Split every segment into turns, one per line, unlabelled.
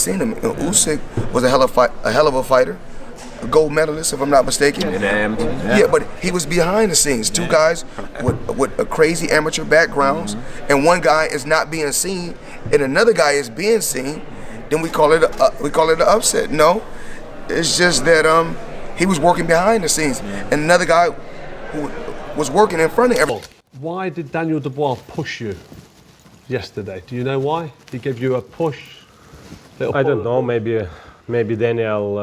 seen him. Usyk was a hell of a fighter, a gold medalist, if I'm not mistaken. Yeah, but he was behind the scenes. Two guys with a crazy amateur backgrounds, and one guy is not being seen, and another guy is being seen. Then we call it an upset. No, it's just that he was working behind the scenes, and another guy who was working in front of everyone.
Why did Daniel Dubois push you yesterday? Do you know why? He gave you a push?
I don't know. Maybe Daniel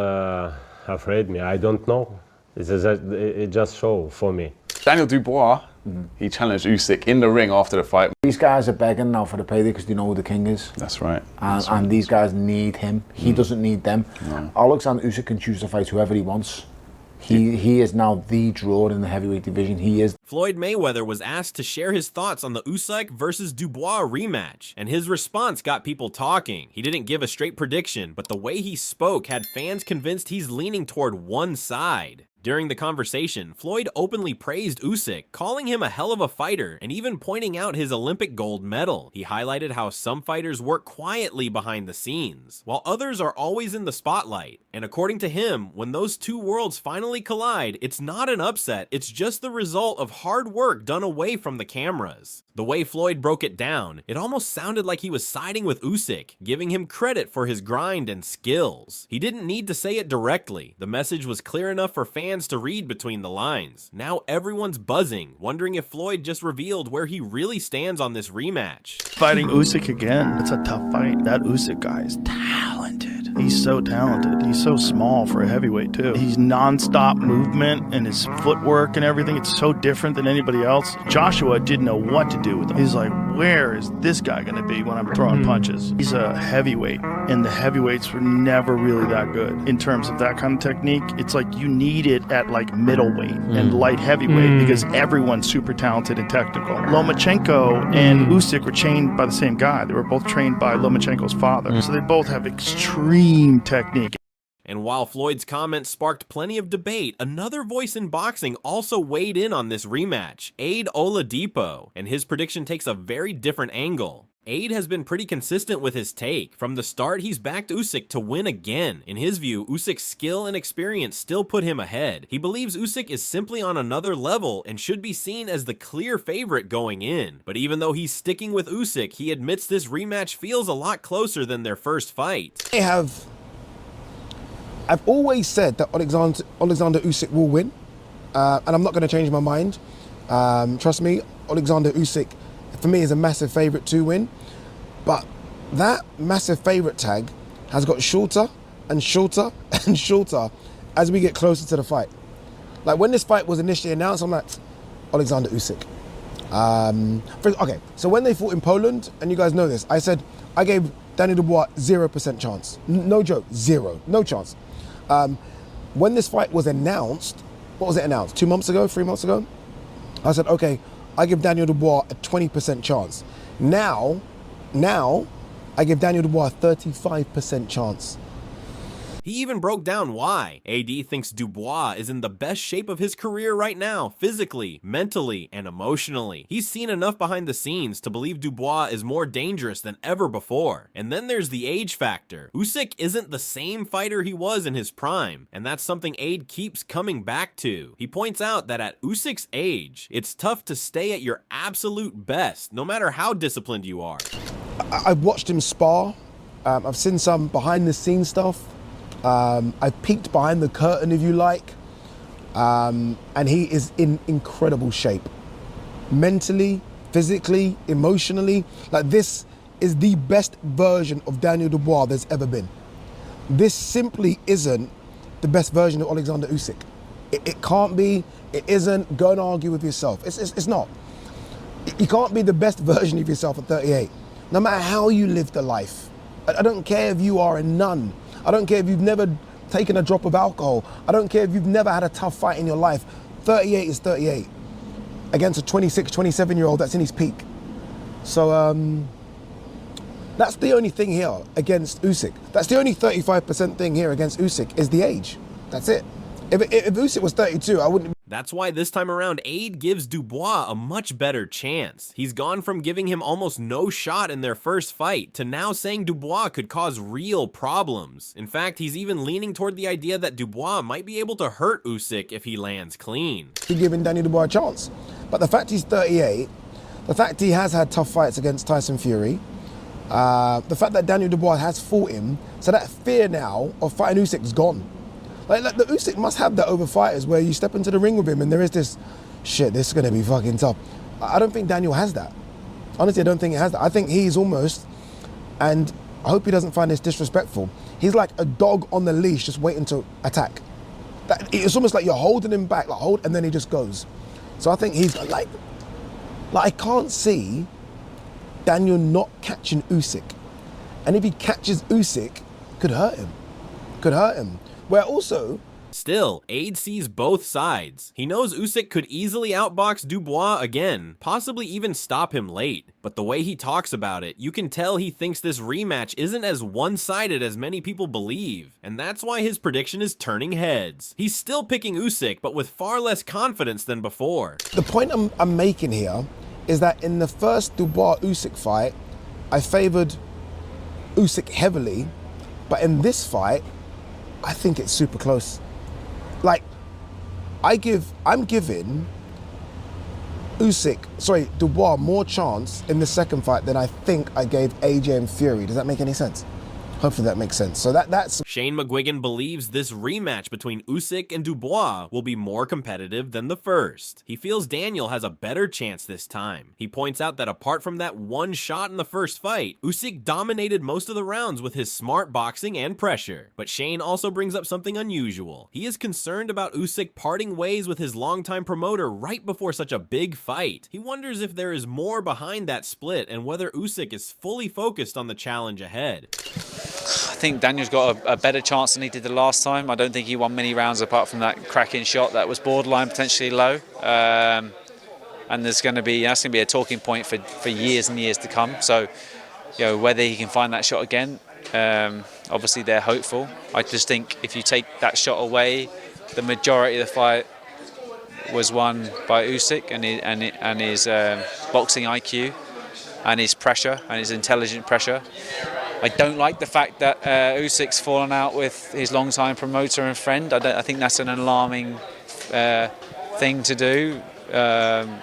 afraid me. I don't know. It just show for me.
Daniel Dubois, he challenged Usyk in the ring after the fight.
These guys are begging now for the payday because they know who the king is.
That's right.
And these guys need him. He doesn't need them.
No.
Alexander Usyk can choose to fight whoever he wants. He is now the draw in the heavyweight division. He is.
Floyd Mayweather was asked to share his thoughts on the Usyk versus Dubois rematch, and his response got people talking. He didn't give a straight prediction, but the way he spoke had fans convinced he's leaning toward one side. During the conversation, Floyd openly praised Usyk, calling him a hell of a fighter and even pointing out his Olympic gold medal. He highlighted how some fighters work quietly behind the scenes, while others are always in the spotlight. And according to him, when those two worlds finally collide, it's not an upset, it's just the result of hard work done away from the cameras. The way Floyd broke it down, it almost sounded like he was siding with Usyk, giving him credit for his grind and skills. He didn't need to say it directly. The message was clear enough for fans to read between the lines. Now everyone's buzzing, wondering if Floyd just revealed where he really stands on this rematch.
Fighting Usyk again, it's a tough fight. That Usyk guy is talented. He's so talented. He's so small for a heavyweight too. He's non-stop movement and his footwork and everything. It's so different than anybody else. Joshua didn't know what to do with him. He's like, where is this guy going to be when I'm throwing punches? He's a heavyweight, and the heavyweights were never really that good in terms of that kind of technique. It's like you need it at like middleweight and light heavyweight because everyone's super talented and technical. Lomachenko and Usyk were trained by the same guy. They were both trained by Lomachenko's father. So they both have extreme technique.
And while Floyd's comments sparked plenty of debate, another voice in boxing also weighed in on this rematch, Aid Oladipo, and his prediction takes a very different angle. Aid has been pretty consistent with his take. From the start, he's backed Usyk to win again. In his view, Usyk's skill and experience still put him ahead. He believes Usyk is simply on another level and should be seen as the clear favorite going in. But even though he's sticking with Usyk, he admits this rematch feels a lot closer than their first fight.
I've always said that Alexander Usyk will win, and I'm not going to change my mind. Trust me, Alexander Usyk, for me, is a massive favourite to win. But that massive favourite tag has got shorter and shorter and shorter as we get closer to the fight. Like when this fight was initially announced, I'm like, Alexander Usyk. Okay, so when they fought in Poland, and you guys know this, I gave Daniel Dubois 0% chance. No joke, zero, no chance. When this fight was announced, what was it announced? 2 months ago, 3 months ago? I said, okay, I give Daniel Dubois a 20% chance. Now, I give Daniel Dubois a 35% chance.
He even broke down why. AD thinks Dubois is in the best shape of his career right now, physically, mentally, and emotionally. He's seen enough behind the scenes to believe Dubois is more dangerous than ever before. And then there's the age factor. Usyk isn't the same fighter he was in his prime, and that's something AD keeps coming back to. He points out that at Usyk's age, it's tough to stay at your absolute best, no matter how disciplined you are.
I've watched him spar. I've seen some behind the scenes stuff. I've peeked behind the curtain, if you like, and he is in incredible shape. Mentally, physically, emotionally. Like, this is the best version of Daniel Dubois there's ever been. This simply isn't the best version of Alexander Usyk. It can't be, it isn't. Go and argue with yourself. It's not. You can't be the best version of yourself at 38, no matter how you live the life. I don't care if you are a nun. I don't care if you've never taken a drop of alcohol. I don't care if you've never had a tough fight in your life. 38 is 38. Against a 26, 27-year-old that's in his peak. So that's the only thing here against Usyk. That's the only 35% thing here against Usyk is the age. That's it. If Usyk was 32, I wouldn't.
That's why this time around, Aid gives Dubois a much better chance. He's gone from giving him almost no shot in their first fight to now saying Dubois could cause real problems. In fact, he's even leaning toward the idea that Dubois might be able to hurt Usyk if he lands clean.
Giving Daniel Dubois a chance. But the fact he's 38, the fact he has had tough fights against Tyson Fury, the fact that Daniel Dubois has fought him, so that fear now of fighting Usyk's gone. Like the Usyk must have that over fighters where you step into the ring with him and there is this, shit, this is going to be fucking tough. I don't think Daniel has that. Honestly, I don't think he has that. I think he's almost, and I hope he doesn't find this disrespectful, he's like a dog on the leash just waiting to attack. It's almost like you're holding him back, and then he just goes. So I think he's like I can't see Daniel not catching Usyk. And if he catches Usyk, could hurt him. Where also,
still, Aid sees both sides. He knows Usyk could easily outbox Dubois again, possibly even stop him late. But the way he talks about it, you can tell he thinks this rematch isn't as one-sided as many people believe. And that's why his prediction is turning heads. He's still picking Usyk, but with far less confidence than before.
the point I'm making here is that in the first Dubois-Usyk fight, I favored Usyk heavily, but in this fight, I think it's super close. Like, I'm giving Dubois more chance in the second fight than I think I gave AJ and Fury. Does that make any sense? Hopefully that makes sense. So that's...
Shane McGuigan believes this rematch between Usyk and Dubois will be more competitive than the first. He feels Daniel has a better chance this time. He points out that apart from that one shot in the first fight, Usyk dominated most of the rounds with his smart boxing and pressure. But Shane also brings up something unusual. He is concerned about Usyk parting ways with his longtime promoter right before such a big fight. He wonders if there is more behind that split and whether Usyk is fully focused on the challenge ahead.
I think Daniel's got a better chance than he did the last time. I don't think he won many rounds apart from that cracking shot that was borderline potentially low. And that's going to be a talking point for years and years to come. So, whether he can find that shot again, obviously they're hopeful. I just think if you take that shot away, the majority of the fight was won by Usyk and his boxing IQ and his pressure and his intelligent pressure. I don't like the fact that Usyk's fallen out with his longtime promoter and friend. I think that's an alarming thing to do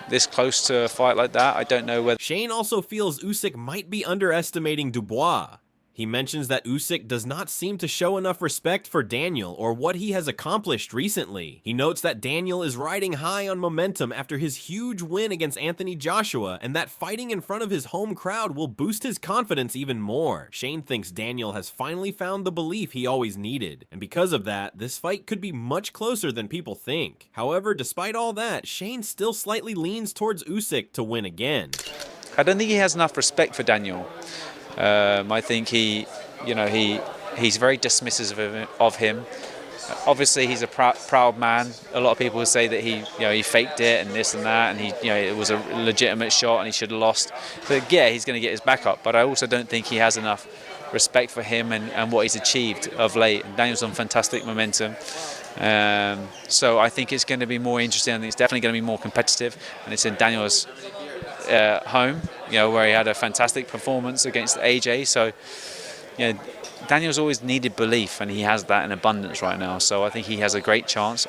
this close to a fight like that. I don't know whether...
Shane also feels Usyk might be underestimating Dubois. He mentions that Usyk does not seem to show enough respect for Daniel or what he has accomplished recently. He notes that Daniel is riding high on momentum after his huge win against Anthony Joshua, and that fighting in front of his home crowd will boost his confidence even more. Shane thinks Daniel has finally found the belief he always needed, and because of that, this fight could be much closer than people think. However, despite all that, Shane still slightly leans towards Usyk to win again.
I don't think he has enough respect for Daniel. I think he's very dismissive of him. Obviously, he's a proud man. A lot of people would say that he faked it and this and that, and it was a legitimate shot and he should have lost. But yeah, he's going to get his back up. But I also don't think he has enough respect for him and what he's achieved of late. And Daniel's on fantastic momentum. So I think it's going to be more interesting. I think it's definitely going to be more competitive, and it's in Daniel's home, where he had a fantastic performance against AJ. So, Daniel's always needed belief, and he has that in abundance right now. So I think he has a great chance.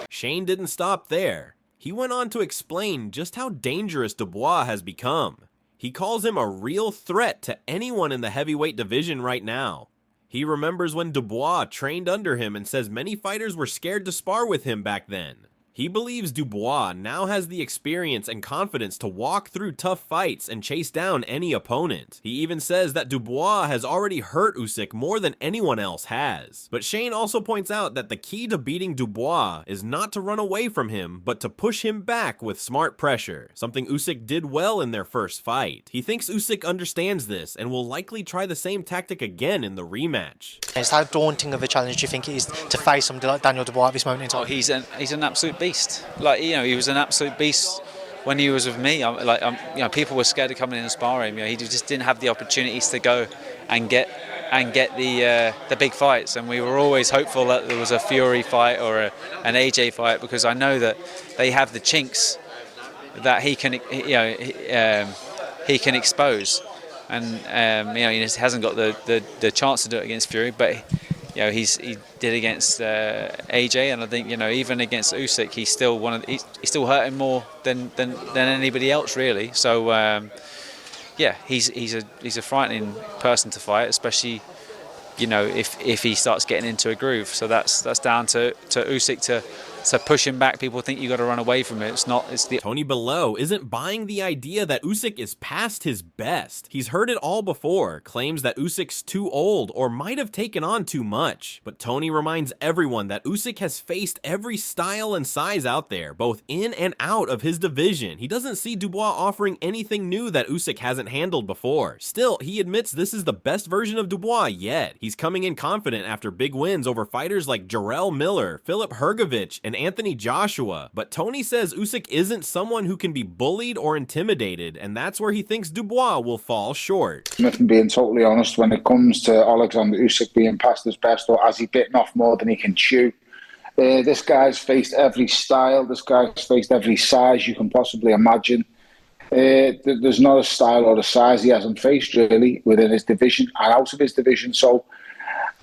Shane didn't stop there. He went on to explain just how dangerous Dubois has become. He calls him a real threat to anyone in the heavyweight division right now. He remembers when Dubois trained under him and says many fighters were scared to spar with him back then. He believes Dubois now has the experience and confidence to walk through tough fights and chase down any opponent. He even says that Dubois has already hurt Usyk more than anyone else has. But Shane also points out that the key to beating Dubois is not to run away from him, but to push him back with smart pressure, something Usyk did well in their first fight. He thinks Usyk understands this and will likely try the same tactic again in the rematch.
How daunting of a challenge do you think it is to face somebody like Daniel Dubois at this moment in time?
Oh, he's an absolute beast. He was an absolute beast when he was with me. People were scared of coming in and sparring. He just didn't have the opportunities to go and get and get the big fights. And we were always hopeful that there was a Fury fight or an AJ fight, because I know that they have the chinks that he can, he can expose. And he hasn't got the chance to do it against Fury, but he did against AJ, and I think even against Usyk, he's still hurting more than anybody else really. So he's a frightening person to fight, especially if he starts getting into a groove. So that's down to Usyk to push him back. People think you got to run away from it. It's not. It's the
Tony Below isn't buying the idea that Usyk is past his best. He's heard it all before, claims that Usyk's too old or might have taken on too much. But Tony reminds everyone that Usyk has faced every style and size out there, both in and out of his division. He doesn't see Dubois offering anything new that Usyk hasn't handled before. Still, he admits this is the best version of Dubois yet. He's coming in confident after big wins over fighters like Jarrell Miller, Filip Hrgovic, and Anthony Joshua. But Tony says Usyk isn't someone who can be bullied or intimidated, and that's where he thinks Dubois will fall short.
If I'm being totally honest, when it comes to Alexander Usyk being past his best, or has he bitten off more than he can chew? This guy's faced every style, this guy's faced every size you can possibly imagine. There's not a style or a size he hasn't faced really within his division and out of his division. So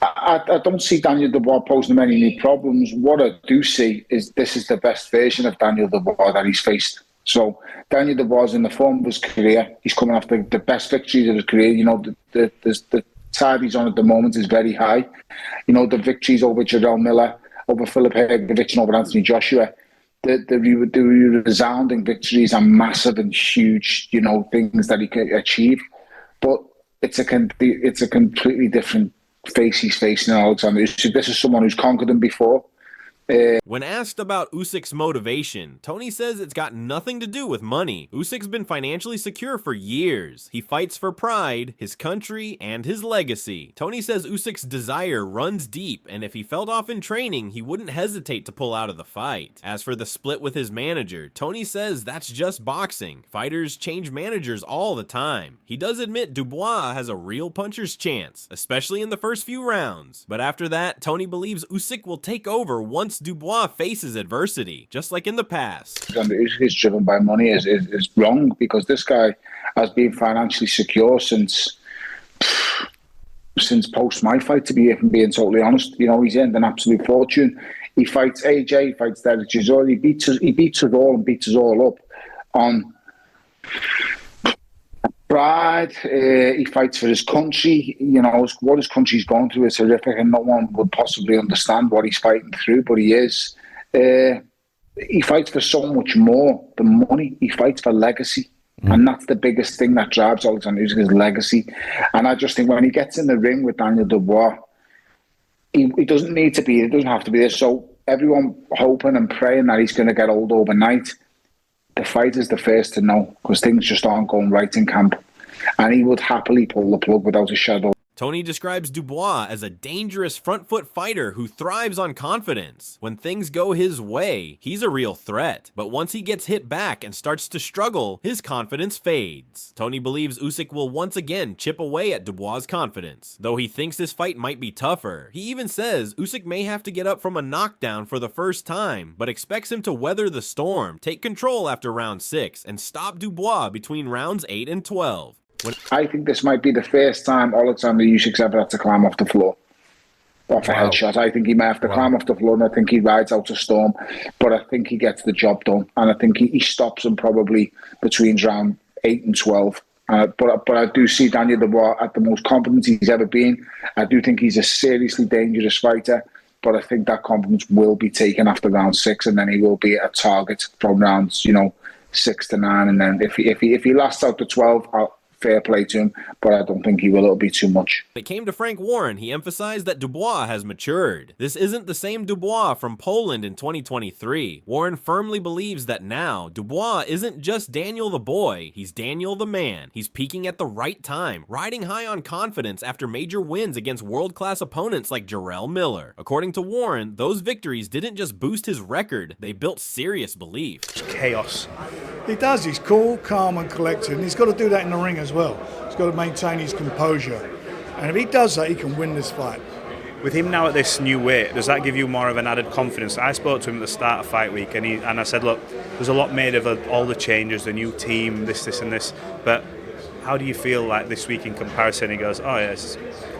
I don't see Daniel Dubois posing many new problems. What I do see is this is the best version of Daniel Dubois that he's faced. So Daniel Dubois is in the form of his career. He's coming after the best victories of his career. The tide he's on at the moment is very high. The victories over Jarrell Miller, over Filip Hrgovic, and over Anthony Joshua, the resounding victories are massive and huge, things that he can achieve. But it's a completely different face he's facing in Alexander Usyk. This is someone who's conquered him before.
When asked about Usyk's motivation, Tony says it's got nothing to do with money. Usyk's been financially secure for years. He fights for pride, his country, and his legacy. Tony says Usyk's desire runs deep, and if he felt off in training, he wouldn't hesitate to pull out of the fight. As for the split with his manager, Tony says that's just boxing. Fighters change managers all the time. He does admit Dubois has a real puncher's chance, especially in the first few rounds. But after that, Tony believes Usyk will take over once Dubois faces adversity, just like in the past.
Usyk is driven by money is wrong, because this guy has been financially secure since post my fight, to be even being totally honest. He's earned an absolute fortune. He fights AJ, he fights Derek Chisora, he beats us all and beats us all up on pride. He fights for his country. What his country's going through is horrific, and no one would possibly understand what he's fighting through, but he is. He fights for so much more than money. He fights for legacy. And that's the biggest thing that drives Alexander Usyk, his legacy. And I just think when he gets in the ring with Daniel Dubois, he doesn't have to be there. So everyone hoping and praying that he's going to get old overnight. The fighter is the first to know, because things just aren't going right in camp. And he would happily pull the plug without a shadow.
Tony describes Dubois as a dangerous front foot fighter who thrives on confidence. When things go his way, he's a real threat. But once he gets hit back and starts to struggle, his confidence fades. Tony believes Usyk will once again chip away at Dubois' confidence, though he thinks this fight might be tougher. He even says Usyk may have to get up from a knockdown for the first time, but expects him to weather the storm, take control after round 6, and stop Dubois between rounds 8 and 12.
I think this might be the first time Alexander Usyk's ever had to climb off the floor. Off a headshot. I think he may have to climb off the floor, and I think he rides out a storm, but I think he gets the job done. And I think he stops him probably between round 8 and 12. But I do see Daniel Dubois at the most confident he's ever been. I do think he's a seriously dangerous fighter, but I think that confidence will be taken after round 6, and then he will be a target from rounds 6 to 9. And then if he lasts out to 12, fair play to him, but I don't think he will. It'll be too much.
When it came to Frank Warren, he emphasized that Dubois has matured. This isn't the same Dubois from Poland in 2023. Warren firmly believes that now, Dubois isn't just Daniel the boy, he's Daniel the man. He's peaking at the right time, riding high on confidence after major wins against world-class opponents like Jarrell Miller. According to Warren, those victories didn't just boost his record, they built serious belief.
Chaos. He does. He's cool, calm and collected, and he's got to do that in the ring as well. He's got to maintain his composure. And if he does that, he can win this fight.
With him now at this new weight, does that give you more of an added confidence? I spoke to him at the start of fight week, and I said, look, there's a lot made of all the changes, the new team, this, and this. But how do you feel like this week in comparison? He goes, oh yes,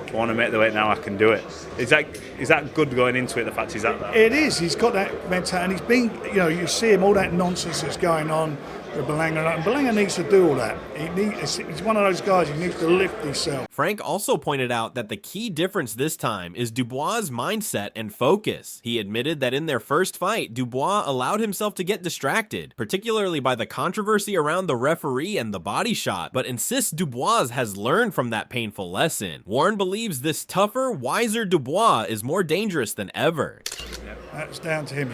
I want to make the weight now, I can do it. Is that good going into it? The fact he's at that.
It is. He's got that mentality, and he's been. You know, you see him all that nonsense that's going on. Belanga, and Belanga needs to do all that. He's one of those guys who needs to lift himself.
Frank also pointed out that the key difference this time is Dubois' mindset and focus. He admitted that in their first fight, Dubois allowed himself to get distracted, particularly by the controversy around the referee and the body shot, but insists Dubois has learned from that painful lesson. Warren believes this tougher, wiser Dubois is more dangerous than ever.
That's down to him.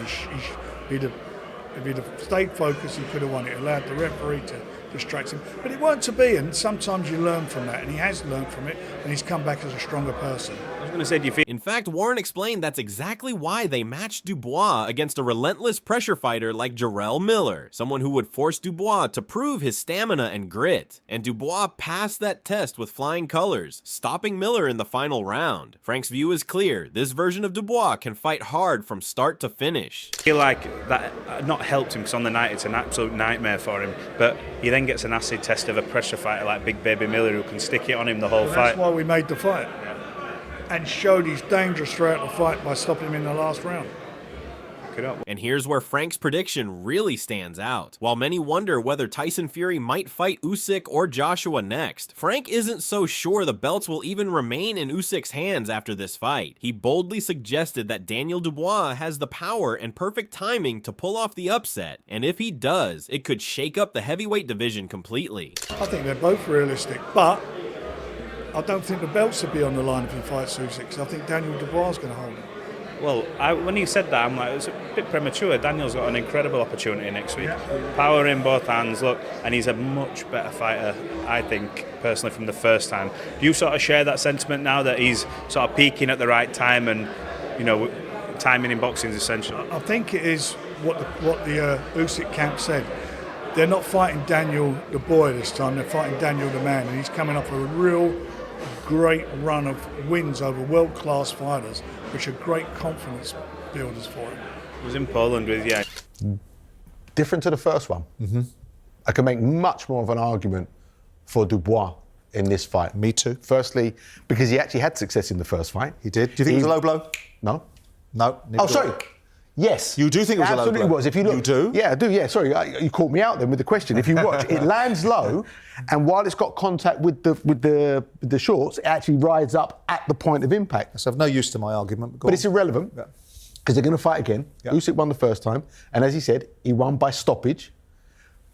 If he'd have stayed focused, he could have won it. Allowed the referee to distract him. But it weren't to be, and sometimes you learn from that, and he has learned from it, and he's come back as a stronger person.
I was going to say, do you feel...
In fact, Warren explained that's exactly why they matched Dubois against a relentless pressure fighter like Jarrell Miller, someone who would force Dubois to prove his stamina and grit. And Dubois passed that test with flying colors, stopping Miller in the final round. Frank's view is clear. This version of Dubois can fight hard from start to finish.
I feel like that not helped him, because on the night it's an absolute nightmare for him, but he then gets an acid test of a pressure fighter like Big Baby Miller, who can stick it on him the whole fight.
That's why we made the fight, and showed he's dangerous throughout the fight by stopping him in the last round.
And here's where Frank's prediction really stands out. While many wonder whether Tyson Fury might fight Usyk or Joshua next, Frank isn't so sure the belts will even remain in Usyk's hands after this fight. He boldly suggested that Daniel Dubois has the power and perfect timing to pull off the upset, and if he does, it could shake up the heavyweight division completely.
I think they're both realistic, but I don't think the belts will be on the line if he fights Usyk. I think Daniel Dubois is going to hold it.
Well, when you said that, I'm like, it's a bit premature. Daniel's got an incredible opportunity next week. Power in both hands, look, and he's a much better fighter, I think, personally, from the first time. Do you sort of share that sentiment now that he's sort of peaking at the right time, and, you know, timing in boxing is essential?
I think it is what the Usyk camp said. They're not fighting Daniel the boy this time, they're fighting Daniel the man, and he's coming off a real great run of wins over world-class fighters, which are great confidence builders for him.
It was in Poland with, yeah.
Different to the first one. I can make much more of an argument for Dubois in this fight.
Me too.
Firstly, because he actually had success in the first fight.
He did. Do you think it was a low blow?
No.
No.
Oh, sorry. Yes.
You do think it was a low blow?
Absolutely was. If you look,
you do?
Yeah, I do. Yeah, sorry. You caught me out then with the question. If you watch, it lands low, and while it's got contact with the shorts, it actually rides up at the point of impact.
So I've no use to my argument.
But it's irrelevant, because they're going to fight again.
Yeah.
Usyk won the first time, and as he said, he won by stoppage.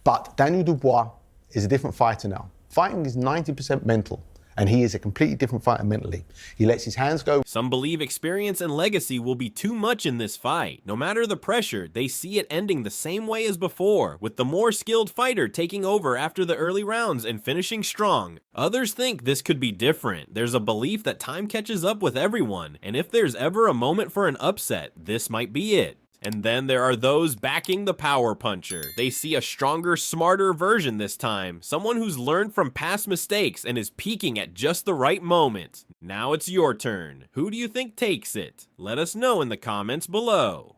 But Daniel Dubois is a different fighter now. Fighting is 90% mental, and he is a completely different fighter mentally. He lets his hands go.
Some believe experience and legacy will be too much in this fight. No matter the pressure, they see it ending the same way as before, with the more skilled fighter taking over after the early rounds and finishing strong. Others think this could be different. There's a belief that time catches up with everyone, and if there's ever a moment for an upset, this might be it. And then there are those backing the power puncher. They see a stronger, smarter version this time. Someone who's learned from past mistakes and is peaking at just the right moment. Now it's your turn. Who do you think takes it? Let us know in the comments below.